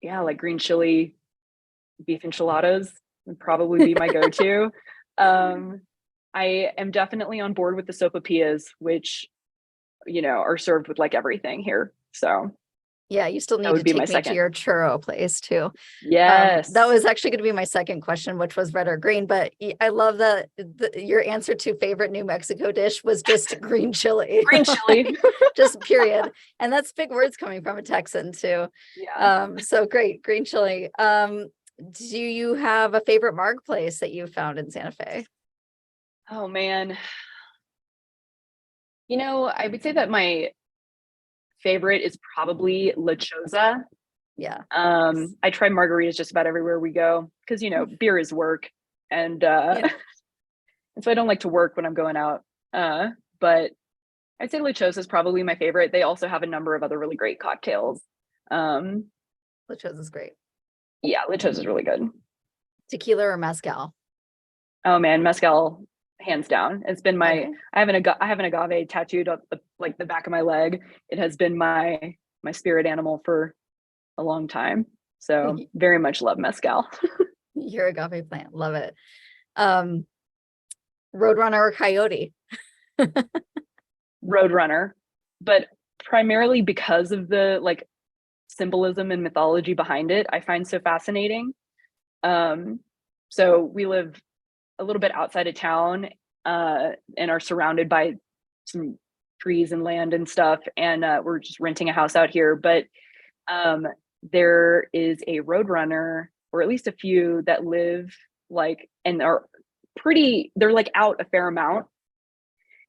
[SPEAKER 4] like green chili beef enchiladas would probably be my go-to. I am definitely on board with the sopapillas, which, are served with like everything here. So
[SPEAKER 1] yeah, you still need to take me to your churro place too.
[SPEAKER 4] Yes.
[SPEAKER 1] That was actually going to be my second question, which was red or green, but I love that your answer to favorite New Mexico dish was just green chili.
[SPEAKER 4] Green chili.
[SPEAKER 1] Just period. And that's big words coming from a Texan too.
[SPEAKER 4] Yeah.
[SPEAKER 1] So great, green chili. Do you have a favorite marg place that you found in Santa Fe?
[SPEAKER 4] Oh man. I would say that my favorite is probably La Choza.
[SPEAKER 1] Yeah.
[SPEAKER 4] I try margaritas just about everywhere we go because beer is work, and and so I don't like to work when I'm going out. But I'd say La Choza is probably my favorite. They also have a number of other really great cocktails.
[SPEAKER 1] La Choza is great.
[SPEAKER 4] Yeah, La Choza is really good.
[SPEAKER 1] Tequila or mezcal?
[SPEAKER 4] Oh man, mezcal, hands down. It's been my. Okay. I have an agave tattooed up the back of my leg. It has been my spirit animal for a long time. So very much love mezcal.
[SPEAKER 1] Your agave plant. Love it. Roadrunner or coyote?
[SPEAKER 4] Roadrunner, but primarily because of the like symbolism and mythology behind it, I find so fascinating. So we live a little bit outside of town and are surrounded by some trees and land and stuff. And we're just renting a house out here. But there is a roadrunner, or at least a few that live like, and are pretty, they're like out a fair amount.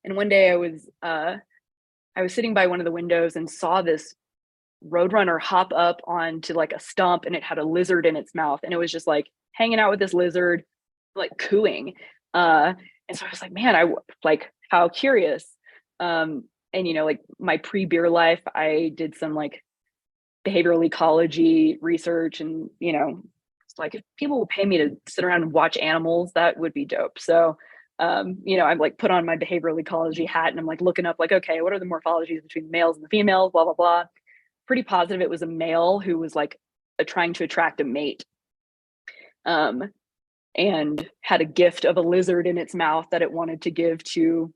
[SPEAKER 4] And one day I was sitting by one of the windows and saw this roadrunner hop up onto like a stump, and it had a lizard in its mouth, and it was just like hanging out with this lizard, like cooing. And so I was like, man, I like, how curious. And you know, like my pre-beer life, I did some like behavioral ecology research, and you know, it's like if people will pay me to sit around and watch animals, that would be dope. So you know, I'm like put on my behavioral ecology hat, and I'm like looking up like, okay, what are the morphologies between the males and the females, blah, blah, blah. Pretty positive it was a male who was like trying to attract a mate, and had a gift of a lizard in its mouth that it wanted to give to,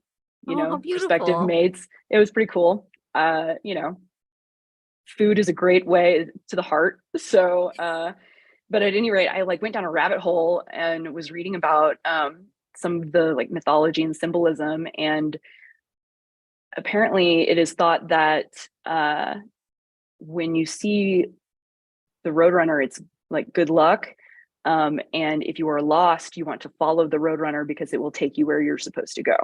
[SPEAKER 4] you know, prospective mates. It was pretty cool. You know, food is a great way to the heart. So, but at any rate, I like went down a rabbit hole and was reading about some of the like mythology and symbolism. And apparently it is thought that when you see the roadrunner, it's like good luck. And if you are lost, you want to follow the roadrunner because it will take you where you're supposed to go.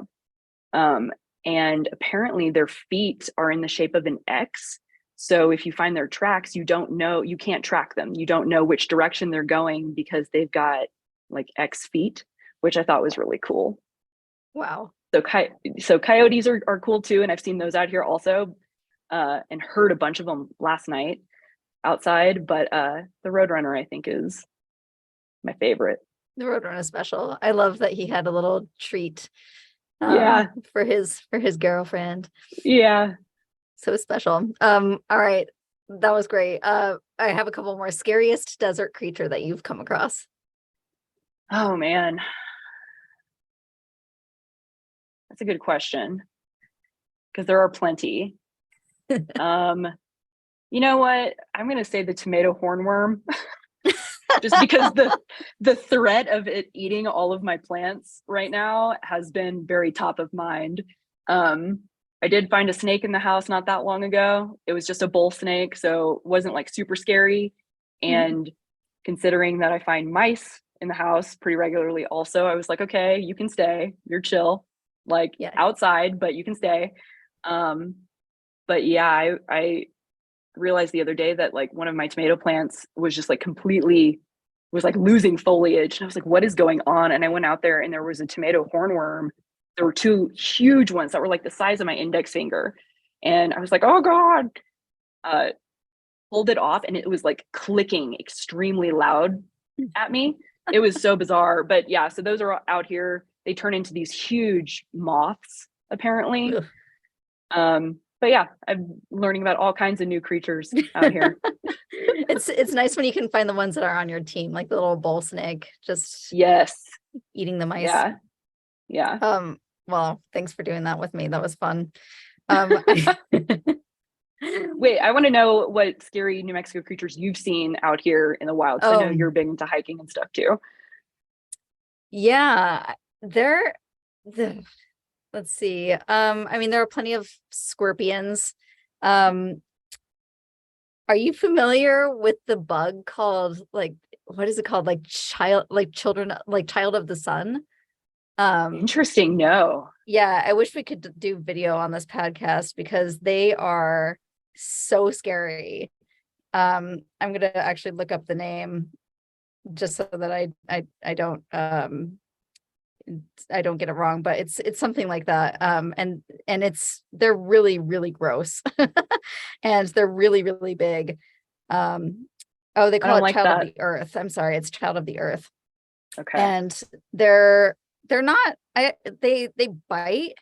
[SPEAKER 4] And apparently their feet are in the shape of an X. So if you find their tracks, you don't know, you can't track them. You don't know which direction they're going because they've got like X feet, which I thought was really cool.
[SPEAKER 1] Wow.
[SPEAKER 4] So coyotes are cool too. And I've seen those out here also, and heard a bunch of them last night outside. But the roadrunner, I think, is my favorite.
[SPEAKER 1] The roadrunner is special. I love that he had a little treat for his girlfriend.
[SPEAKER 4] Yeah.
[SPEAKER 1] So special. All right. That was great. I have a couple more. Scariest desert creature that you've come across.
[SPEAKER 4] Oh man. That's a good question. Because there are plenty. You know what? I'm gonna say the tomato hornworm. Just because the threat of it eating all of my plants right now has been very top of mind. I did find a snake in the house not that long ago. It was just a bull snake, so it wasn't like super scary. And considering that I find mice in the house pretty regularly also, I was like, okay, you can stay, you're chill, like outside, but you can stay. But yeah, I realized the other day that like one of my tomato plants was just like completely was like losing foliage. And I was like, what is going on? And I went out there and there was a tomato hornworm. There were two huge ones that were like the size of my index finger. And I was like, oh God, pulled it off. And it was like clicking extremely loud at me. It was so bizarre. But yeah, so those are out here. They turn into these huge moths, apparently. But yeah, I'm learning about all kinds of new creatures out here.
[SPEAKER 1] It's nice when you can find the ones that are on your team, like the little bull snake, just eating the mice.
[SPEAKER 4] Yeah.
[SPEAKER 1] Well, thanks for doing that with me. That was fun.
[SPEAKER 4] Wait, I want to know what scary New Mexico creatures you've seen out here in the wild. So I know you're big into hiking and stuff too.
[SPEAKER 1] Yeah, let's see. I mean, there are plenty of scorpions. Are you familiar with the bug called like, what is it called? Like child of the sun?
[SPEAKER 4] Interesting. No.
[SPEAKER 1] Yeah, I wish we could do video on this podcast because they are so scary. I'm gonna actually look up the name just so that I don't get it wrong, but it's something like that. And they're really, really gross. And they're really, really big. They call it Child of the Earth. I'm sorry, it's Child of the Earth.
[SPEAKER 4] Okay.
[SPEAKER 1] And they're not, they bite.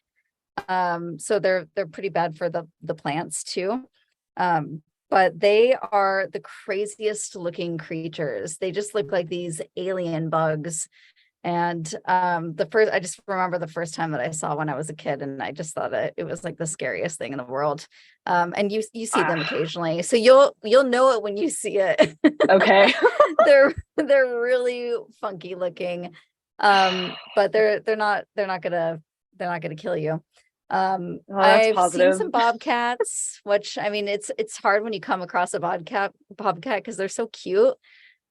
[SPEAKER 1] So they're pretty bad for the plants too. but they are the craziest looking creatures. They just look like these alien bugs. And I just remember the first time that I saw when I was a kid, and I just thought it was like the scariest thing in the world. And you see them occasionally, so you'll know it when you see it.
[SPEAKER 4] Okay.
[SPEAKER 1] they're really funky looking, but they're not gonna kill you.
[SPEAKER 4] Well, that's
[SPEAKER 1] I've
[SPEAKER 4] positive.
[SPEAKER 1] seen some bobcats, which, I mean, it's hard when you come across a bobcat because they're so cute.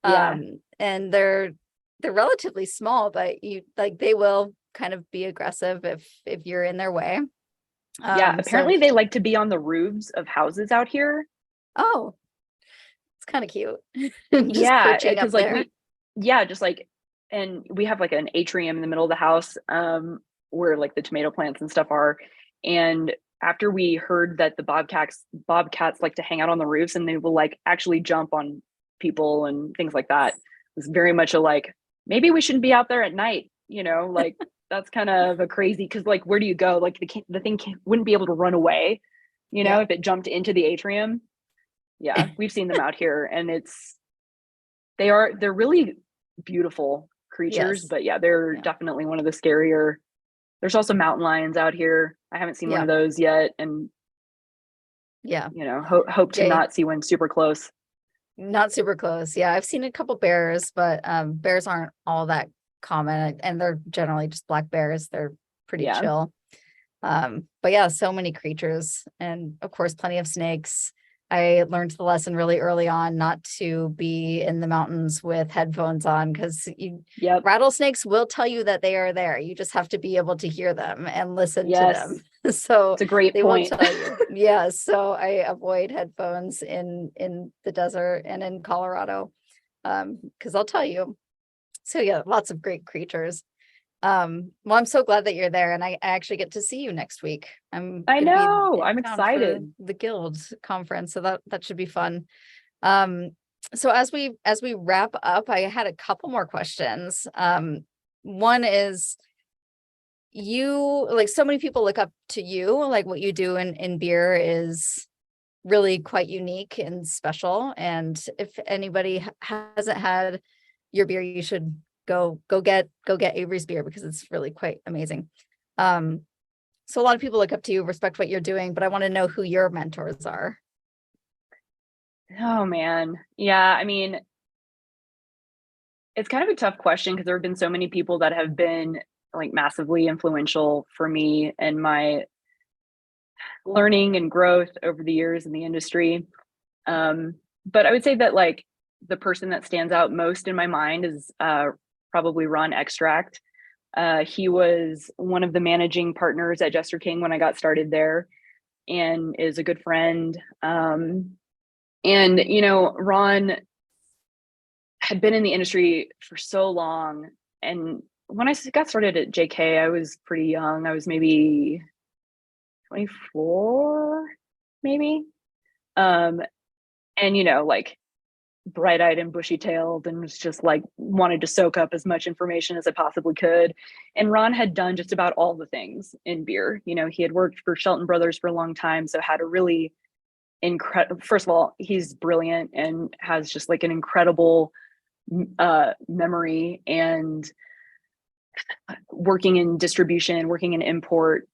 [SPEAKER 4] Yeah.
[SPEAKER 1] And they're relatively small, but they will kind of be aggressive if you're in their way.
[SPEAKER 4] Yeah,
[SPEAKER 1] So
[SPEAKER 4] apparently they like to be on the roofs of houses out here.
[SPEAKER 1] oh, it's kind of cute. Just
[SPEAKER 4] Yeah,
[SPEAKER 1] perching up
[SPEAKER 4] because like
[SPEAKER 1] there.
[SPEAKER 4] just like, and we have like an atrium in the middle of the house, where like the tomato plants and stuff are. And after we heard that the bobcats like to hang out on the roofs, and they will like actually jump on people and things like that, it was very much a like, maybe we shouldn't be out there at night, like that's kind of a crazy, because like, where do you go? Like the thing wouldn't be able to run away,
[SPEAKER 1] Yeah.
[SPEAKER 4] if it jumped into the atrium. Yeah, we've seen them out here, and they're really beautiful creatures.
[SPEAKER 1] Yes.
[SPEAKER 4] But yeah, they're definitely one of the scarier. There's also mountain lions out here. I haven't seen one of those yet, and hope to not see one super close.
[SPEAKER 1] Not super close. Yeah, I've seen a couple bears, but bears aren't all that common, and they're generally just black bears. They're pretty chill. But yeah, so many creatures, and of course plenty of snakes. I learned the lesson really early on not to be in the mountains with headphones on, because rattlesnakes will tell you that they are there. You just have to be able to hear them and listen to them. So
[SPEAKER 4] it's a great point.
[SPEAKER 1] Will tell you. Yeah, so I avoid headphones in the desert and in Colorado, because I'll tell you. So yeah, lots of great creatures. Well, I'm so glad that you're there, and I actually get to see you next week.
[SPEAKER 4] I know. I'm excited.
[SPEAKER 1] The guild conference, so that should be fun. So as we wrap up, I had a couple more questions. One is, like, so many people look up to you, like what you do in beer is really quite unique and special. And if anybody hasn't had your beer, you should go get Averie's beer, because it's really quite amazing. So a lot of people look up to you, respect what you're doing, but I want to know who your mentors are.
[SPEAKER 4] Oh man. Yeah, I mean, it's kind of a tough question, because there have been so many people that have been like massively influential for me and my learning and growth over the years in the industry. But I would say that like the person that stands out most in my mind is probably Ron Extract. He was one of the managing partners at Jester King when I got started there, and is a good friend. And Ron had been in the industry for so long, and when I got started at JK, I was pretty young. I was maybe 24, maybe. And like bright-eyed and bushy-tailed, and was just like wanted to soak up as much information as I possibly could. And Ron had done just about all the things in beer. He had worked for Shelton Brothers for a long time, so had a really incredible, first of all, he's brilliant and has just like an incredible memory, and working in distribution, working in import,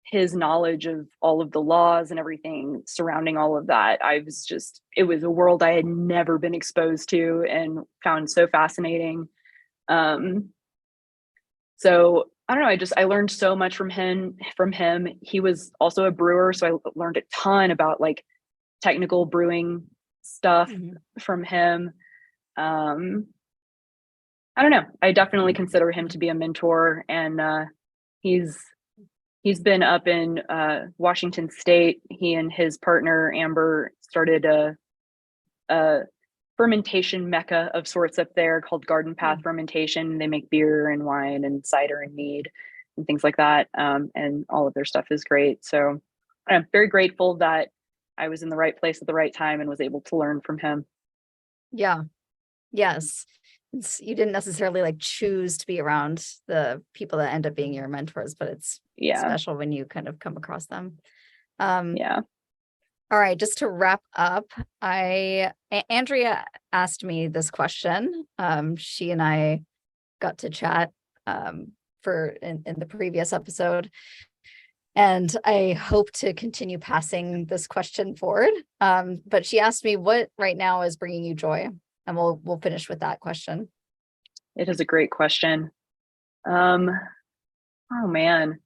[SPEAKER 4] his knowledge of all of the laws and everything surrounding all of that, it was a world I had never been exposed to and found so fascinating. So I don't know, I learned so much from him. He was also a brewer, so I learned a ton about like technical brewing stuff from him. I don't know, I definitely consider him to be a mentor, and he's been up in Washington State. He and his partner Amber started a fermentation mecca of sorts up there called Garden Path Fermentation. They make beer and wine and cider and mead and things like that. And all of their stuff is great. So I'm very grateful that I was in the right place at the right time and was able to learn from him.
[SPEAKER 1] Yeah. Yes. You didn't necessarily like choose to be around the people that end up being your mentors, but it's special when you kind of come across them. All right, just to wrap up, Andrea asked me this question. She and I got to chat in the previous episode, and I hope to continue passing this question forward. But she asked me what right now is bringing you joy, and we'll finish with that question.
[SPEAKER 4] It is a great question. Oh man,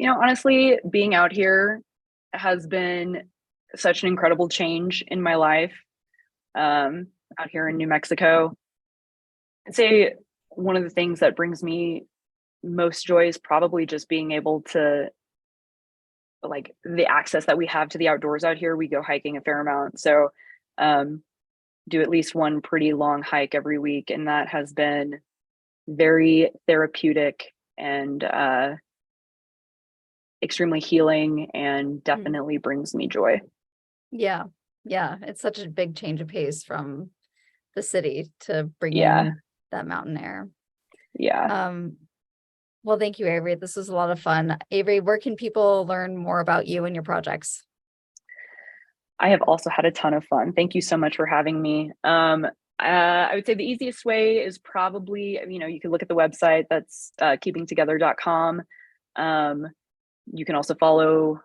[SPEAKER 4] honestly, being out here has been such an incredible change in my life. Out here in New Mexico, I'd say one of the things that brings me most joy is probably just being able to, like, the access that we have to the outdoors out here. We go hiking a fair amount, so do at least one pretty long hike every week, and that has been very therapeutic and extremely healing, and definitely brings me joy.
[SPEAKER 1] Yeah, it's such a big change of pace from the city to bring in that mountain air. Well, thank you, Averie. This was a lot of fun. Averie, where can people learn more about you and your projects?
[SPEAKER 4] I have also had a ton of fun. Thank you so much for having me. I would say the easiest way is probably, you can look at the website. That's keepingtogether.com. You can also follow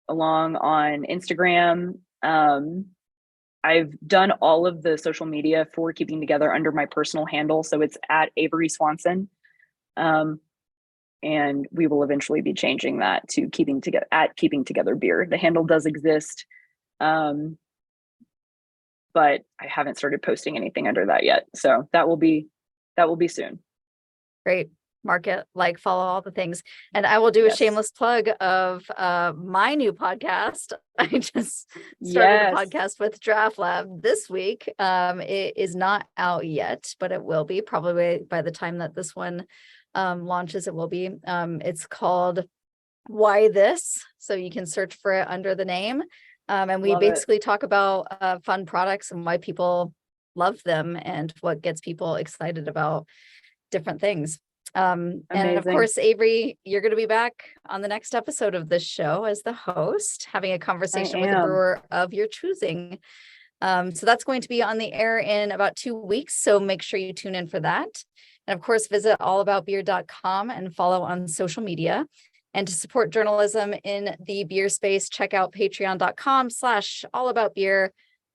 [SPEAKER 4] along on Instagram. I've done all of the social media for Keeping Together under my personal handle, so it's at Averie Swanson. And we will eventually be changing that to Keeping Together Beer. The handle does exist, but I haven't started posting anything under that yet. So that will be soon.
[SPEAKER 1] Great. Market, follow all the things. And I will do a shameless plug of my new podcast. I just started a podcast with Draft Lab this week. It is not out yet, but it will be probably by the time that this one launches. It will be. It's called Why This? So you can search for it under the name. And we basically talk about fun products and why people love them and what gets people excited about different things. And of course, Averie, you're going to be back on the next episode of this show as the host, having a conversation with a brewer of your choosing. So that's going to be on the air in about 2 weeks. So make sure you tune in for that. And of course, visit allaboutbeer.com and follow on social media. And to support journalism in the beer space, check out patreon.com/allaboutbeer.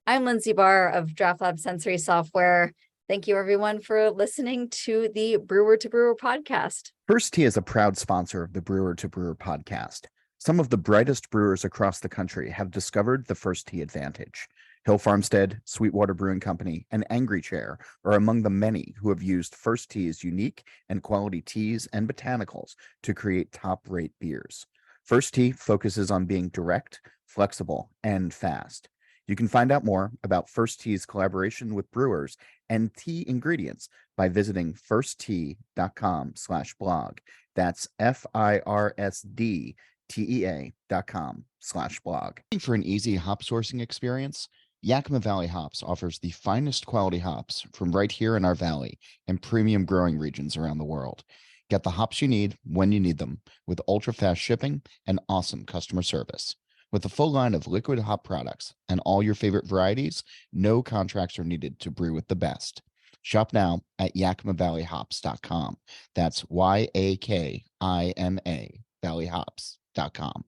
[SPEAKER 1] I'm Lindsay Barr of Draft Lab Sensory Software. Thank you, everyone, for listening to the Brewer to Brewer podcast.
[SPEAKER 2] First Tee is a proud sponsor of the Brewer to Brewer podcast. Some of the brightest brewers across the country have discovered the First Tee advantage. Hill Farmstead, Sweetwater Brewing Company, and Angry Chair are among the many who have used First Tee's unique and quality teas and botanicals to create top-rate beers. First Tee focuses on being direct, flexible, and fast. You can find out more about First Tee's collaboration with brewers and tea ingredients by visiting firstte.com/blog. That's FIRSDTEA.com/blog. Looking for an easy hop sourcing experience? Yakima Valley Hops offers the finest quality hops from right here in our valley and premium growing regions around the world. Get the hops you need when you need them with ultra-fast shipping and awesome customer service. With a full line of liquid hop products and all your favorite varieties, no contracts are needed to brew with the best. Shop now at yakimavalleyhops.com. That's YAKIMA valleyhops.com.